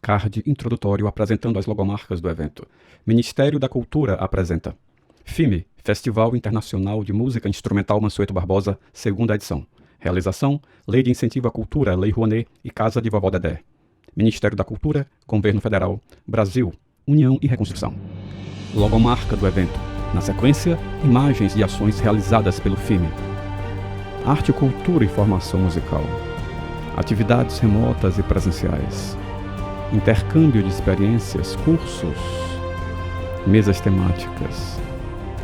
Card introdutório apresentando as logomarcas do evento. Ministério da Cultura apresenta FIME, Festival Internacional de Música Instrumental Mansueto Barbosa, segunda edição. Realização, Lei de Incentivo à Cultura, Lei Rouanet e Casa de Vovó Dedé. Ministério da Cultura, Governo Federal, Brasil, União e Reconstrução. Logomarca do evento. Na sequência, imagens de ações realizadas pelo FIME. Arte, cultura e formação musical. Atividades remotas e presenciais. Intercâmbio de experiências, cursos. Mesas temáticas.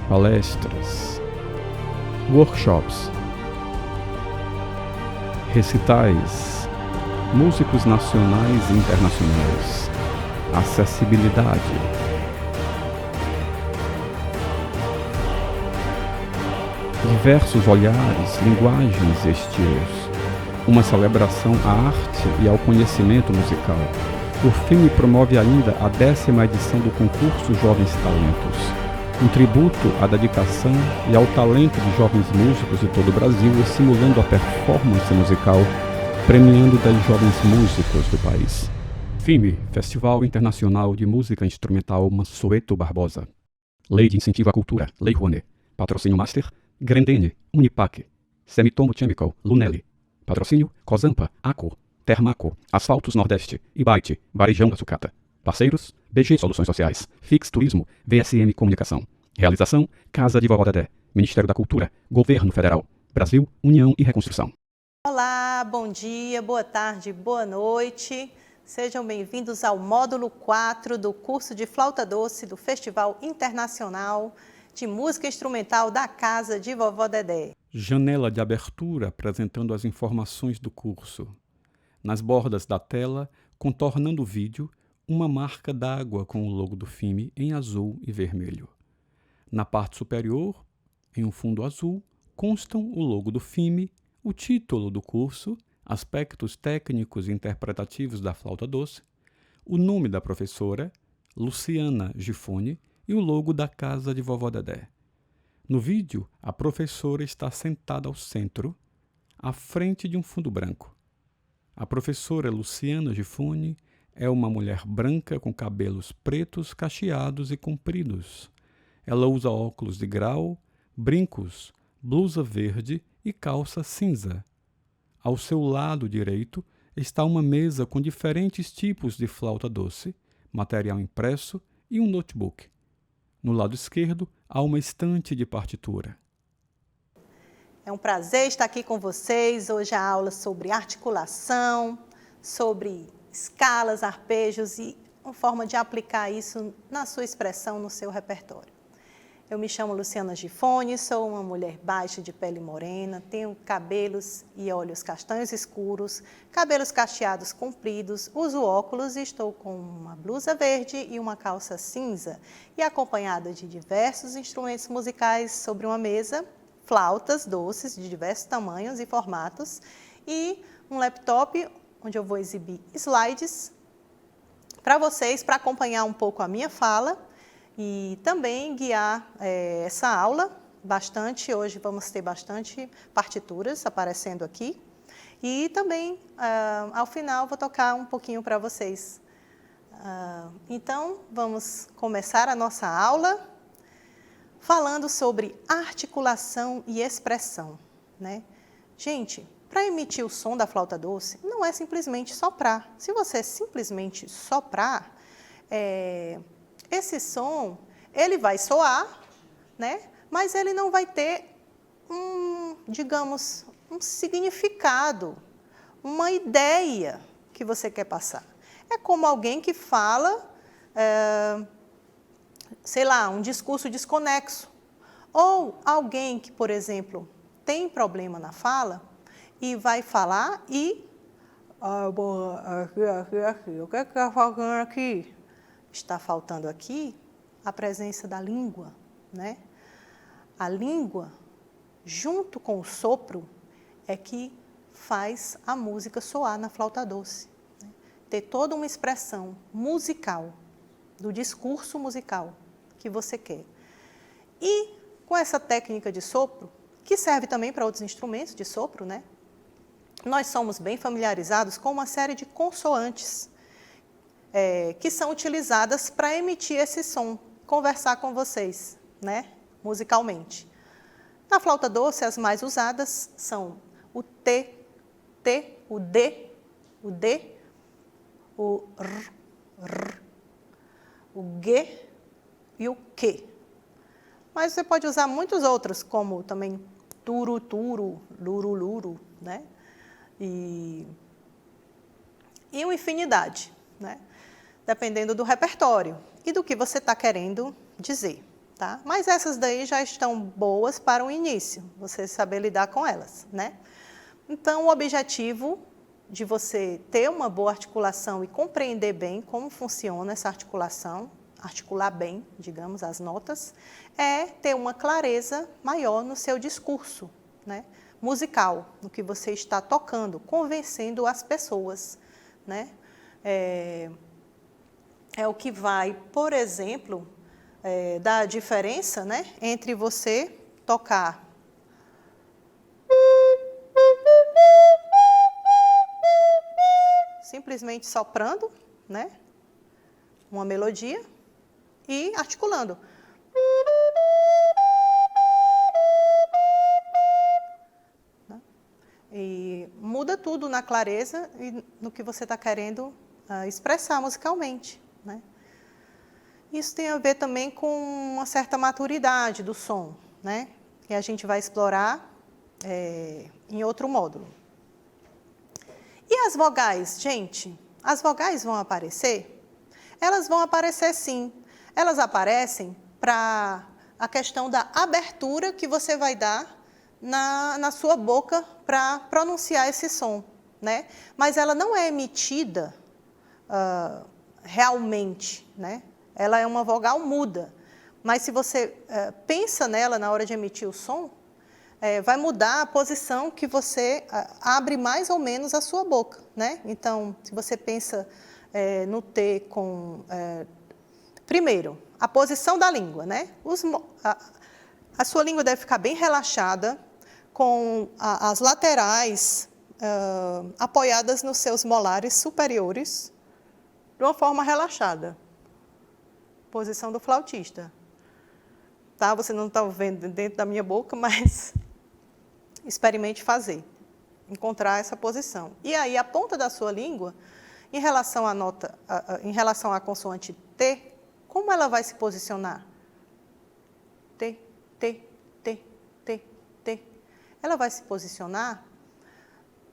Palestras. Workshops. Recitais. Músicos nacionais e internacionais. Acessibilidade. Diversos olhares, linguagens e estilos. Uma celebração à arte e ao conhecimento musical. O FIME promove ainda a 10ª edição do concurso Jovens Talentos. Um tributo à dedicação e ao talento de jovens músicos de todo o Brasil, estimulando a performance musical, premiando 10 jovens músicos do país. FIME, Festival Internacional de Música Instrumental Mansueto Barbosa. Lei de Incentivo à Cultura, Lei Rouanet. Patrocínio Master, Grendene, Unipac, Semitomo Chemical, Lunelli. Patrocínio, Cosampa, Aco, Termaco, Asfaltos Nordeste, Ibite, Varejão da Sucata. Parceiros, BG Soluções Sociais, Fix Turismo, VSM Comunicação. Realização, Casa de Vovó Dedé, Ministério da Cultura, Governo Federal, Brasil, União e Reconstrução. Olá, bom dia, boa tarde, boa noite. Sejam bem-vindos ao módulo 4 do curso de Flauta Doce do Festival Internacional de Música Instrumental da Casa de Vovó Dedé. Janela de abertura apresentando as informações do curso. Nas bordas da tela, contornando o vídeo, uma marca d'água com o logo do FIME em azul e vermelho. Na parte superior, em um fundo azul, constam o logo do FIME, o título do curso, aspectos técnicos e interpretativos da flauta doce, o nome da professora, Luciana Gifone, e o logo da Casa de Vovó Dedé. No vídeo, a professora está sentada ao centro, à frente de um fundo branco. A professora Luciana Gifone é uma mulher branca com cabelos pretos, cacheados e compridos. Ela usa óculos de grau, brincos, blusa verde e calça cinza. Ao seu lado direito está uma mesa com diferentes tipos de flauta doce, material impresso e um notebook. No lado esquerdo, há uma estante de partitura. É um prazer estar aqui com vocês. Hoje a aula sobre articulação, sobre escalas, arpejos e uma forma de aplicar isso na sua expressão, no seu repertório. Eu me chamo Luciana Gifone, sou uma mulher baixa de pele morena, tenho cabelos e olhos castanhos escuros, cabelos cacheados compridos, uso óculos e estou com uma blusa verde e uma calça cinza e acompanhada de diversos instrumentos musicais sobre uma mesa, flautas doces de diversos tamanhos e formatos e um laptop onde eu vou exibir slides para vocês, para acompanhar um pouco a minha fala e também guiar essa aula bastante. Hoje vamos ter bastante partituras aparecendo aqui. E também, ao final, vou tocar um pouquinho para vocês. Então, vamos começar a nossa aula falando sobre articulação e expressão, né? Gente, para emitir o som da flauta doce, não é simplesmente soprar. Se você simplesmente soprar, esse som, ele vai soar, né? Mas ele não vai ter digamos, um significado, uma ideia que você quer passar. É como alguém que fala, sei lá, um discurso desconexo. Ou alguém que, por exemplo, tem problema na fala e vai falar e... o que está faltando aqui? Está faltando aqui a presença da língua, né? A língua, junto com o sopro, é que faz a música soar na flauta doce, né? Ter toda uma expressão musical, do discurso musical que você quer. E com essa técnica de sopro, que serve também para outros instrumentos de sopro, né? Nós somos bem familiarizados com uma série de consoantes. que são utilizadas para emitir esse som, conversar com vocês, né, musicalmente. Na flauta doce, as mais usadas são o T, o D, o D, o R, o G e o Q. Mas você pode usar muitos outros, como também turu, turu, luru, luru, né? E uma infinidade, né? Dependendo do repertório e do que você está querendo dizer, tá? Mas essas daí já estão boas para o início, você saber lidar com elas, né? Então, o objetivo de você ter uma boa articulação e compreender bem como funciona essa articulação, articular bem, digamos, as notas, é ter uma clareza maior no seu discurso, né, musical, no que você está tocando, convencendo as pessoas, né? É o que vai, por exemplo, dar a diferença, né, entre você tocar simplesmente soprando, né, uma melodia e articulando. E muda tudo na clareza e no que você está querendo expressar musicalmente, né? Isso tem a ver também com uma certa maturidade do som, né? Que a gente vai explorar em outro módulo. E as vogais, gente? As vogais vão aparecer? Elas vão aparecer sim. Elas aparecem para a questão da abertura que você vai dar na sua boca para pronunciar esse som, né? Mas ela não é emitida realmente, né? Ela é uma vogal muda. Mas se você pensa nela na hora de emitir o som, vai mudar a posição que você abre mais ou menos a sua boca, né? Então, se você pensa no T com... primeiro, a posição da língua, né? A sua língua deve ficar bem relaxada, com as laterais apoiadas nos seus molares superiores, de uma forma relaxada. Posição do flautista. Tá? Você não está vendo dentro da minha boca, mas experimente fazer, encontrar essa posição. E aí, a ponta da sua língua, em relação em relação à consoante T, como ela vai se posicionar? T, T, T, T, T. Ela vai se posicionar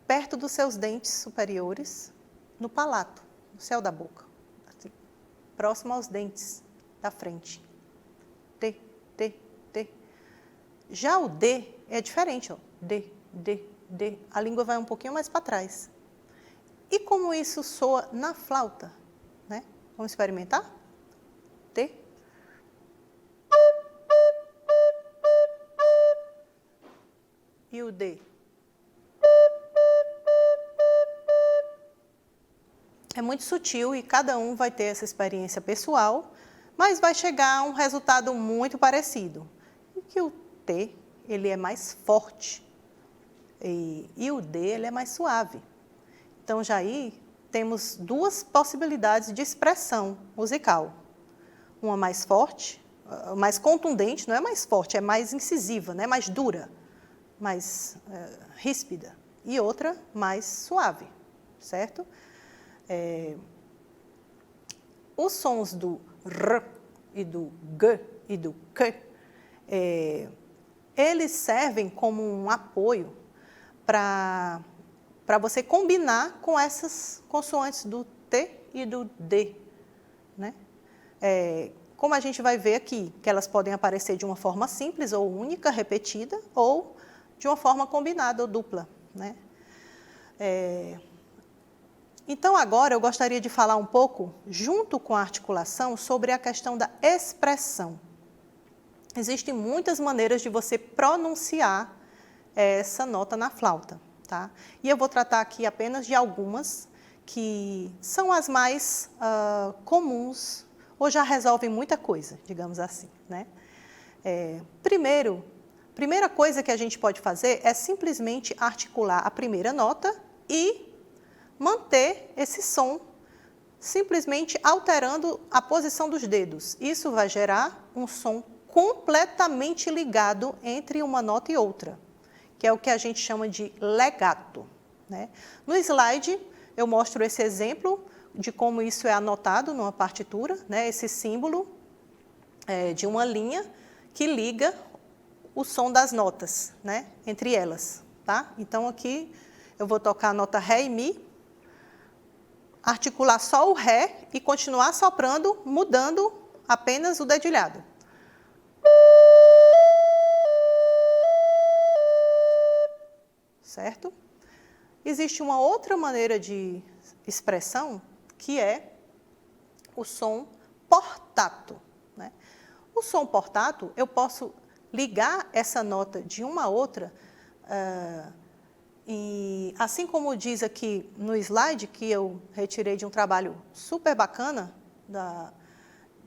perto dos seus dentes superiores, no palato, no céu da boca, assim, próximo aos dentes da frente. T, T, T. Já o D é diferente, ó. D, D, D. A língua vai um pouquinho mais para trás. E como isso soa na flauta, né? Vamos experimentar? T. E o D. É muito sutil e cada um vai ter essa experiência pessoal, mas vai chegar a um resultado muito parecido. E que o T, ele é mais forte e o D, ele é mais suave. Então, já aí temos duas possibilidades de expressão musical. Uma mais forte, mais contundente, não é mais forte, é mais incisiva, né? Mais dura, mais ríspida. E outra mais suave, certo? Os sons do R e do G e do K, eles servem como um apoio para você combinar com essas consoantes do T e do D, né? Como a gente vai ver aqui, que elas podem aparecer de uma forma simples ou única, repetida, ou de uma forma combinada ou dupla, né? Então, agora eu gostaria de falar um pouco, junto com a articulação, sobre a questão da expressão. Existem muitas maneiras de você pronunciar essa nota na flauta, tá? E eu vou tratar aqui apenas de algumas que são as mais comuns, ou já resolvem muita coisa, digamos assim, né? Primeira coisa que a gente pode fazer é simplesmente articular a primeira nota e manter esse som simplesmente alterando a posição dos dedos. Isso vai gerar um som completamente ligado entre uma nota e outra, que é o que a gente chama de legato, né? No slide, eu mostro esse exemplo de como isso é anotado numa partitura, né? Esse símbolo de uma linha que liga o som das notas, né? Entre elas, tá? Então, aqui eu vou tocar a nota Ré e Mi, articular só o Ré e continuar soprando, mudando apenas o dedilhado. Certo? Existe uma outra maneira de expressão, que é o som portato, né? O som portato, eu posso ligar essa nota de uma a outra, e assim como diz aqui no slide, que eu retirei de um trabalho super bacana,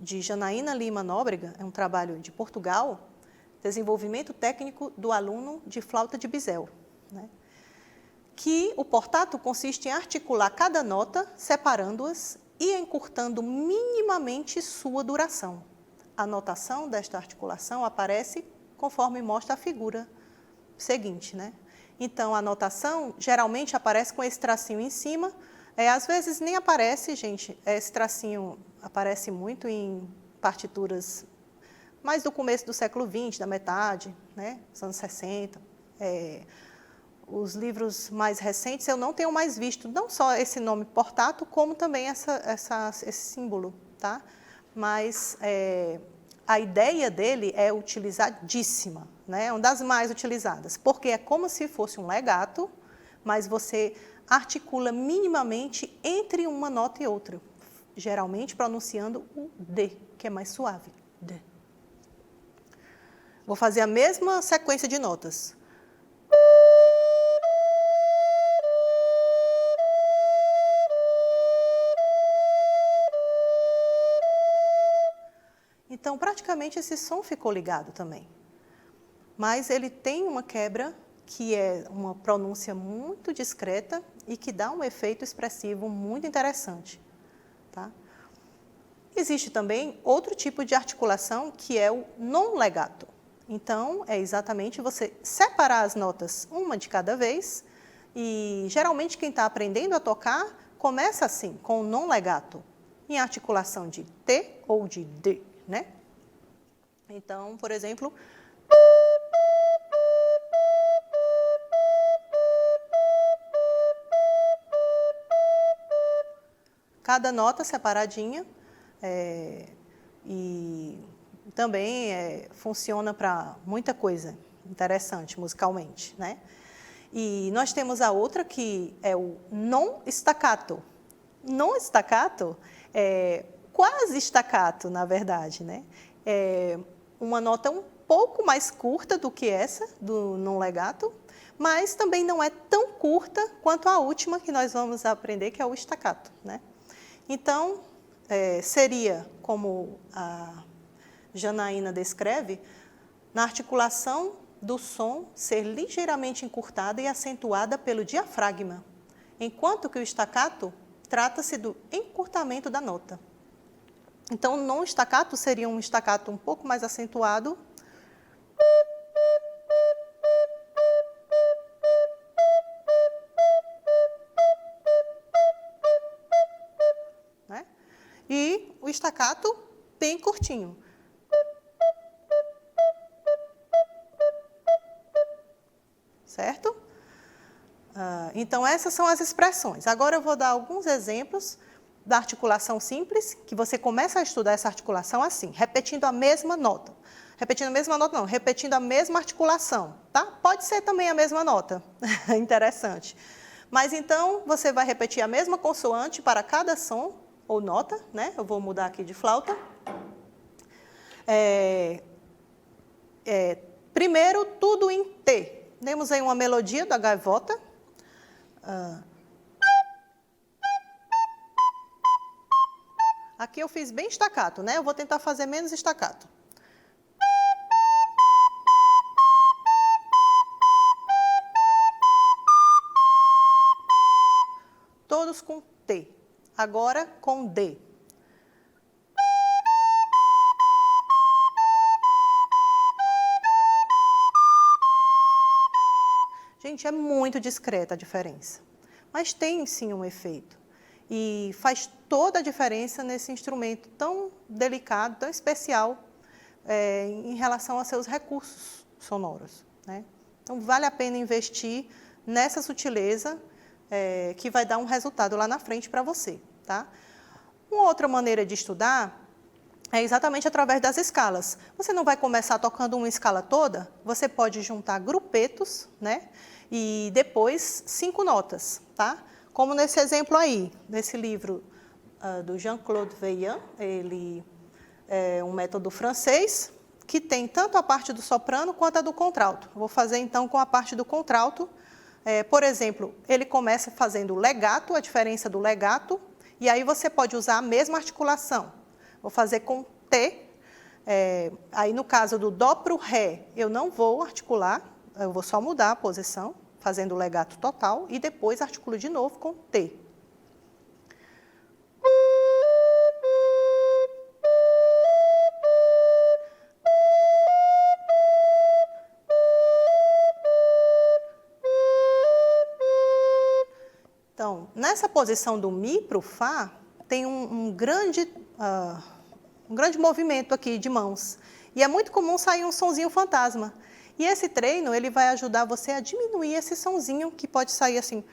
de Janaína Lima Nóbrega, é um trabalho de Portugal, desenvolvimento técnico do aluno de flauta de bisel, né? Que o portato consiste em articular cada nota, separando-as e encurtando minimamente sua duração. A notação desta articulação aparece conforme mostra a figura seguinte, né? Então, a notação geralmente aparece com esse tracinho em cima, às vezes nem aparece, gente, esse tracinho aparece muito em partituras mais do começo do século XX, da metade, né? Dos anos 60, os livros mais recentes eu não tenho mais visto, não só esse nome portato, como também esse símbolo, tá? Mas a ideia dele é utilizadíssima, né? É uma das mais utilizadas, porque é como se fosse um legato, mas você articula minimamente entre uma nota e outra, geralmente pronunciando o D, que é mais suave. D. Vou fazer a mesma sequência de notas. Então, praticamente, esse som ficou ligado também. Mas ele tem uma quebra que é uma pronúncia muito discreta e que dá um efeito expressivo muito interessante, tá? Existe também outro tipo de articulação, que é o non legato. Então, é exatamente você separar as notas uma de cada vez e, geralmente, quem está aprendendo a tocar começa assim, com o non legato, em articulação de T ou de D, né? Então, por exemplo, cada nota separadinha, e também funciona para muita coisa interessante musicalmente, né? E nós temos a outra que é o non staccato. Non staccato é quase staccato, na verdade, né? É uma nota um pouco mais curta do que essa, do non legato, mas também não é tão curta quanto a última que nós vamos aprender, que é o staccato, né? Então, seria, como a Janaína descreve, na articulação do som ser ligeiramente encurtada e acentuada pelo diafragma, enquanto que o staccato trata-se do encurtamento da nota. Então, o non staccato seria um staccato um pouco mais acentuado, né? E o staccato bem curtinho. Certo? Então, essas são as expressões. Agora, eu vou dar alguns exemplos da articulação simples, que você começa a estudar essa articulação assim, repetindo a mesma nota. Repetindo a mesma nota não, repetindo a mesma articulação, tá? Pode ser também a mesma nota, interessante. Mas então, você vai repetir a mesma consoante para cada som ou nota, né? Eu vou mudar aqui de flauta. Primeiro, tudo em T. Temos aí uma melodia da gaivota. Aqui eu fiz bem staccato, né? Eu vou tentar fazer menos staccato. Todos com T. Agora com D. Gente, é muito discreta a diferença, mas tem sim um efeito. E faz toda a diferença nesse instrumento tão delicado, tão especial, em relação a seus recursos sonoros, né? Então, vale a pena investir nessa sutileza, que vai dar um resultado lá na frente para você, tá? Uma outra maneira de estudar é exatamente através das escalas. Você não vai começar tocando uma escala toda, você pode juntar grupetos, né? E depois 5 notas, tá? Como nesse exemplo aí, nesse livro do Jean-Claude Veillant, ele é um método francês que tem tanto a parte do soprano quanto a do contralto. Vou fazer então com a parte do contralto. Por exemplo, ele começa fazendo legato, a diferença do legato, e aí você pode usar a mesma articulação. Vou fazer com T, aí no caso do Dó para o Ré, eu não vou articular, eu vou só mudar a posição, fazendo o legato total, e depois articulo de novo com T. Então, nessa posição do Mi para o Fá, tem um grande movimento aqui de mãos. E é muito comum sair um sonzinho fantasma. E esse treino, ele vai ajudar você a diminuir esse sonzinho que pode sair assim.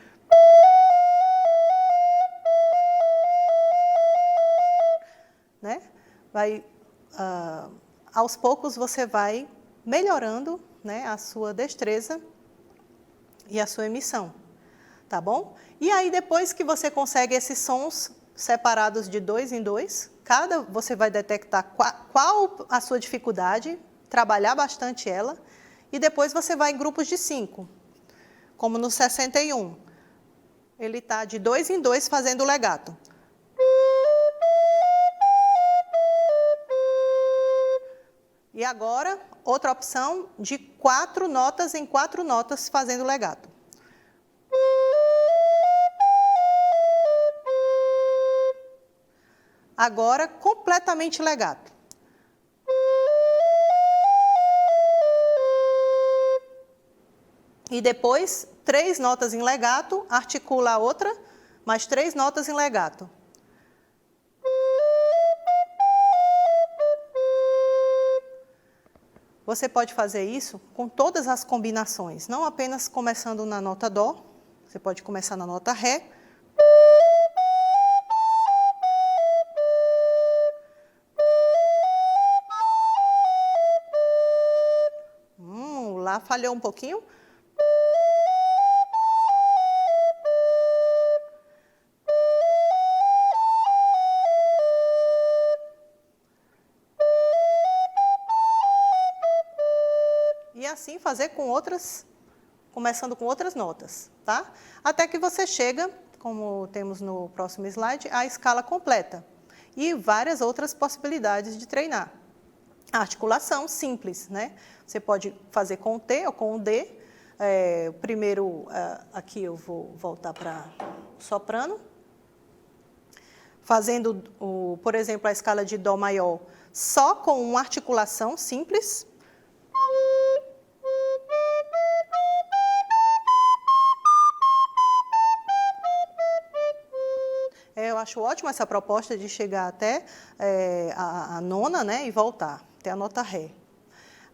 Né? Aos poucos você vai melhorando, né, a sua destreza e a sua emissão, tá bom? E aí depois que você consegue esses sons separados de 2 em 2, você vai detectar qual a sua dificuldade, trabalhar bastante ela, e depois você vai em grupos de 5, como no 61. Ele está de 2 em 2 fazendo o legato. E agora, outra opção de 4 notas em 4 notas fazendo o legato. Agora, completamente legato. E depois, 3 notas em legato, articula a outra, mais 3 notas em legato. Você pode fazer isso com todas as combinações, não apenas começando na nota Dó, você pode começar na nota Ré. Lá falhou um pouquinho. E assim fazer com outras, começando com outras notas, tá? Até que você chega, como temos no próximo slide, à escala completa. E várias outras possibilidades de treinar. A articulação simples, né? Você pode fazer com o T ou com o D. Primeiro, aqui eu vou voltar para soprano. Fazendo, por exemplo, a escala de Dó maior só com uma articulação simples. Eu acho ótima essa proposta de chegar até a nona, né, e voltar, até a nota Ré.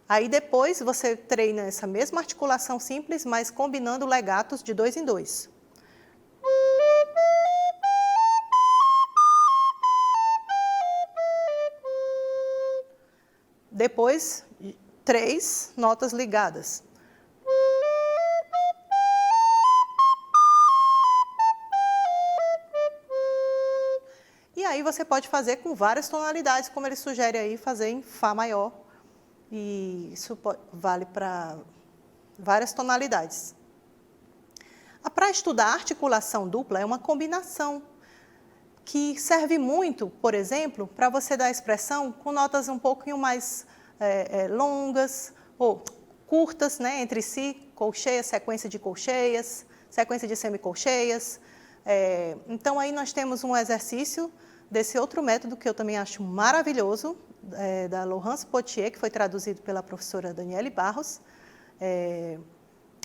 Aí depois você treina essa mesma articulação simples, mas combinando legatos de 2 em 2. Depois, 3 notas ligadas. E aí você pode fazer com várias tonalidades, como ele sugere aí, fazer em Fá maior. E isso vale para várias tonalidades. Para estudar articulação dupla é uma combinação que serve muito, por exemplo, para você dar expressão com notas um pouquinho mais longas ou curtas, né, entre si, colcheias, sequência de colcheias, sequência de semicolcheias, Então, aí nós temos um exercício desse outro método que eu também acho maravilhoso, da Laurence Pottier, que foi traduzido pela professora Daniele Barros,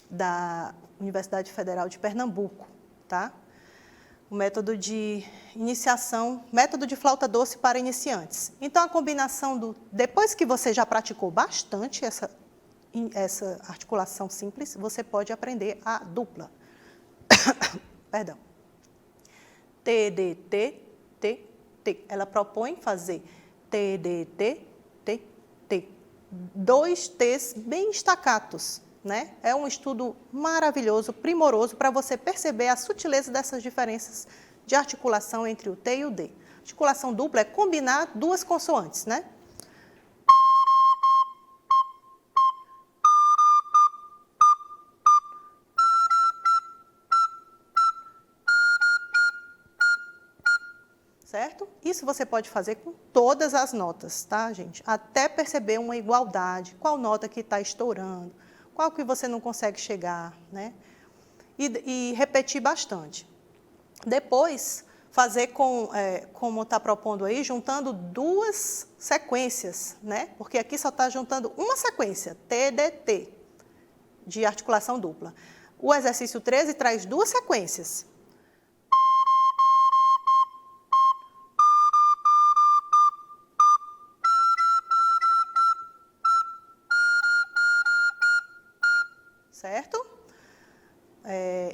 da Universidade Federal de Pernambuco, tá? O método de iniciação, método de flauta doce para iniciantes. Então, a combinação depois que você já praticou bastante essa articulação simples, você pode aprender a dupla. Perdão. T, D, T, T, T. Ela propõe fazer T, D, T, T, T. 2 T's bem estacatos, né? É um estudo maravilhoso, primoroso, para você perceber a sutileza dessas diferenças de articulação entre o T e o D. Articulação dupla é combinar 2 consoantes, né? Certo? Isso você pode fazer com todas as notas, tá, gente? Até perceber uma igualdade, qual nota que está estourando, qual que você não consegue chegar, né? E repetir bastante. Depois, fazer como está propondo aí, juntando 2 sequências, né? Porque aqui só está juntando uma sequência, T, D, T, de articulação dupla. O exercício 13 traz 2 sequências. Certo?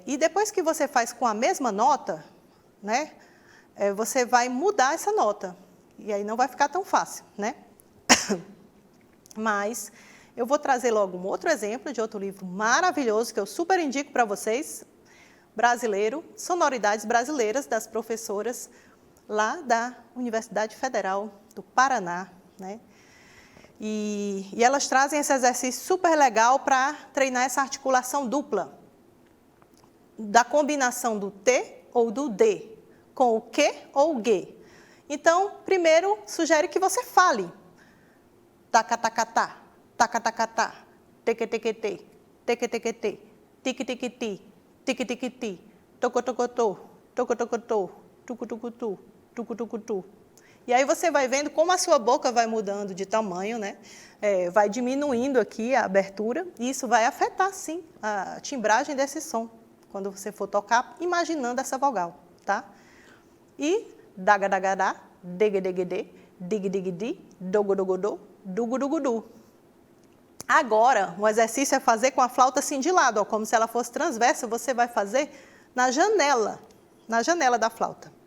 E depois que você faz com a mesma nota, né, você vai mudar essa nota. E aí não vai ficar tão fácil, né? Mas eu vou trazer logo um outro exemplo de outro livro maravilhoso que eu super indico para vocês, brasileiro, Sonoridades Brasileiras, das professoras lá da Universidade Federal do Paraná, né? E elas trazem esse exercício super legal para treinar essa articulação dupla, da combinação do T ou do D, com o Q ou o G. Então, primeiro, sugere que você fale. Taca-taca-tá, taca-taca-tá, teque-teque-te, teque-teque-te, tique-tique-ti, tique-tique-ti, toco-tocotô, toco-tocotô, tucu-tucu-tu, tucu-tucu-tu. E aí você vai vendo como a sua boca vai mudando de tamanho, né? Vai diminuindo aqui a abertura, e isso vai afetar, sim, a timbragem desse som, quando você for tocar, imaginando essa vogal, tá? E daga-daga-dá, dege-dege-dê, dig-dig-di, dogo-dogo-dô, dugo-dugo-du. Agora, o exercício é fazer com a flauta assim de lado, ó, como se ela fosse transversa, você vai fazer na janela da flauta.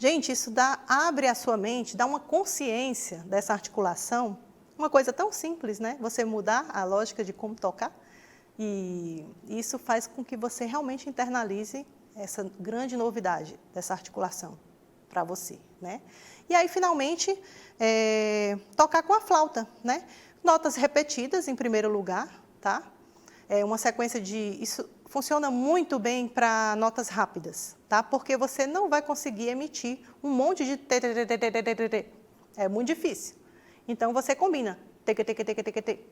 Gente, isso abre a sua mente, dá uma consciência dessa articulação, uma coisa tão simples, né? Você mudar a lógica de como tocar, e isso faz com que você realmente internalize essa grande novidade dessa articulação para você, né? E aí, finalmente, tocar com a flauta, né? Notas repetidas, em primeiro lugar, tá? Uma sequência isso funciona muito bem para notas rápidas, tá? Porque você não vai conseguir emitir um monte de t, t, t, t, t, t, t, t. É muito difícil. Então, você combina. T, t, t, t, t, t, t.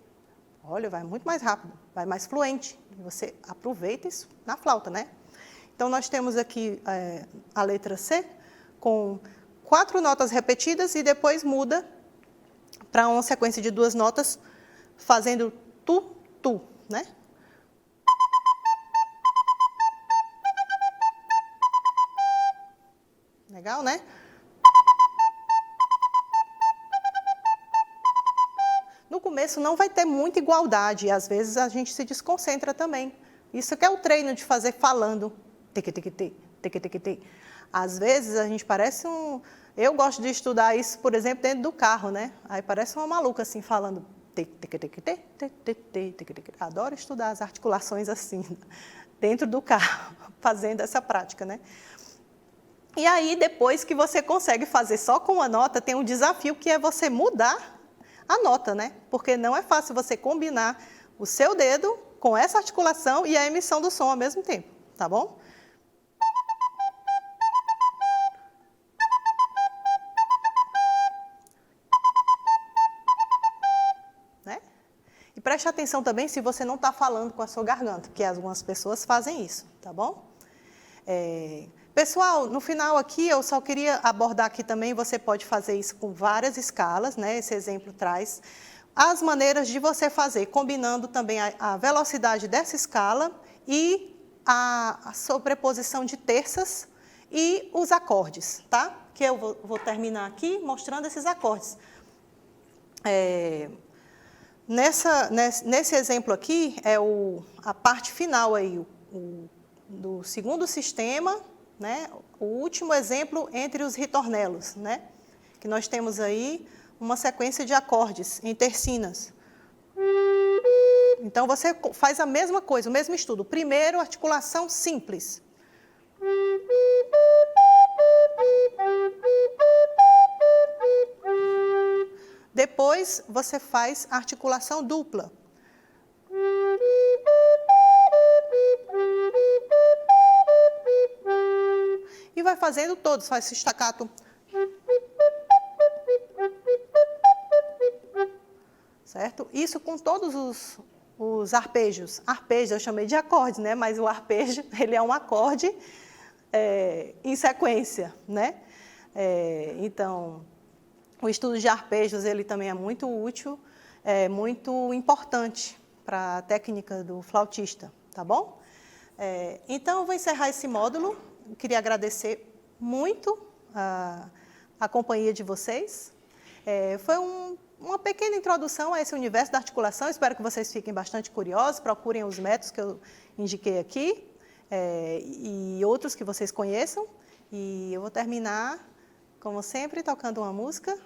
Olha, vai muito mais rápido, vai mais fluente. Você aproveita isso na flauta, né? Então, nós temos aqui a letra C, com 4 notas repetidas e depois muda para uma sequência de 2 notas, fazendo tu, tu, né? Legal, né? No começo não vai ter muita igualdade, e às vezes a gente se desconcentra também. Isso que é o treino de fazer falando. Teque-teque-te, teque-teque-te. Às vezes a gente parece um... Eu gosto de estudar isso, por exemplo, dentro do carro, né? Aí parece uma maluca assim, falando... Teque-teque-te, teque-teque-te, teque-teque. Adoro estudar as articulações assim, dentro do carro, fazendo essa prática, né? E aí, depois que você consegue fazer só com uma nota, tem um desafio que é você mudar a nota, né? Porque não é fácil você combinar o seu dedo com essa articulação e a emissão do som ao mesmo tempo, tá bom? preste atenção também se você não está falando com a sua garganta, porque algumas pessoas fazem isso, tá bom? Pessoal, no final aqui, eu só queria abordar aqui também, você pode fazer isso com várias escalas, né? Esse exemplo traz as maneiras de você fazer, combinando também a velocidade dessa escala e a sobreposição de terças e os acordes, tá? Que eu vou terminar aqui mostrando esses acordes. Nesse exemplo aqui, é a parte final aí, do segundo sistema, né? O último exemplo entre os ritornelos, né? Que nós temos aí uma sequência de acordes em tercinas. Então, você faz a mesma coisa, o mesmo estudo. Primeiro, articulação simples. Depois, você faz a articulação dupla. E vai fazendo todos, faz esse staccato. Certo? Isso com todos os arpejos. Arpejos eu chamei de acordes, né? Mas o arpejo, ele é um acorde em sequência, né? Então, o estudo de arpejos, ele também é muito útil, muito importante para a técnica do flautista, tá bom? Então, eu vou encerrar esse módulo. Eu queria agradecer muito a companhia de vocês. Foi uma pequena introdução a esse universo da articulação. Espero que vocês fiquem bastante curiosos, procurem os métodos que eu indiquei aqui e outros que vocês conheçam. E eu vou terminar, como sempre, tocando uma música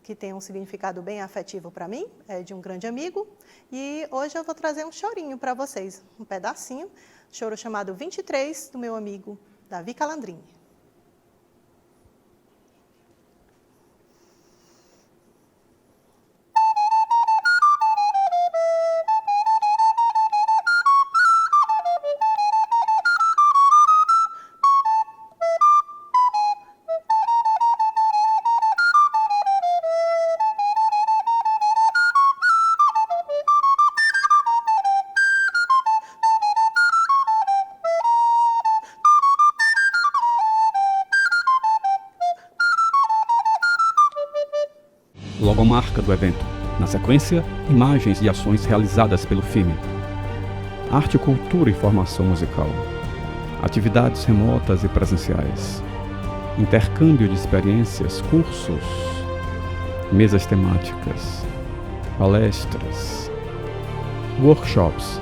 que tem um significado bem afetivo para mim, de um grande amigo. E hoje eu vou trazer um chorinho para vocês, um pedacinho, choro chamado 23, do meu amigo Davi Calandrini. Logomarca do evento. Na sequência, imagens e ações realizadas pelo FIME. Arte, cultura e formação musical. Atividades remotas e presenciais. Intercâmbio de experiências, cursos. Mesas temáticas. Palestras. Workshops.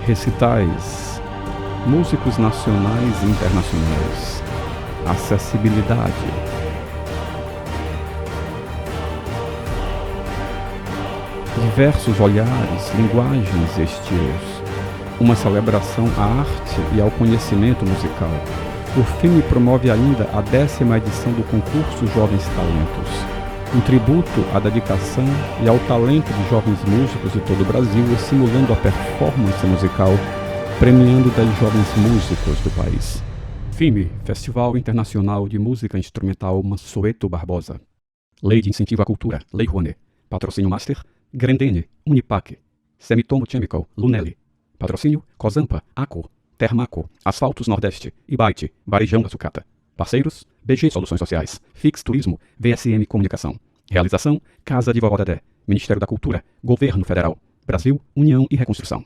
Recitais. Músicos nacionais e internacionais. Acessibilidade. Diversos olhares, linguagens e estilos. Uma celebração à arte e ao conhecimento musical. O FIME promove ainda a 10ª edição do concurso Jovens Talentos. Um tributo à dedicação e ao talento de jovens músicos de todo o Brasil, estimulando a performance musical, premiando 10 jovens músicos do país. FIME, Festival Internacional de Música Instrumental Mansueto Barbosa. Lei de Incentivo à Cultura, Lei Rouanet. Patrocínio Master, Grendene, Unipac, Semitomo Chemical, Lunelli. Patrocínio, Cozampa, Aco, Termaco, Asfaltos Nordeste, Ibite, Varejão da Sucata. Parceiros, BG Soluções Sociais, Fix Turismo, VSM Comunicação. Realização, Casa de Vovó Dedé, Ministério da Cultura, Governo Federal, Brasil, União e Reconstrução.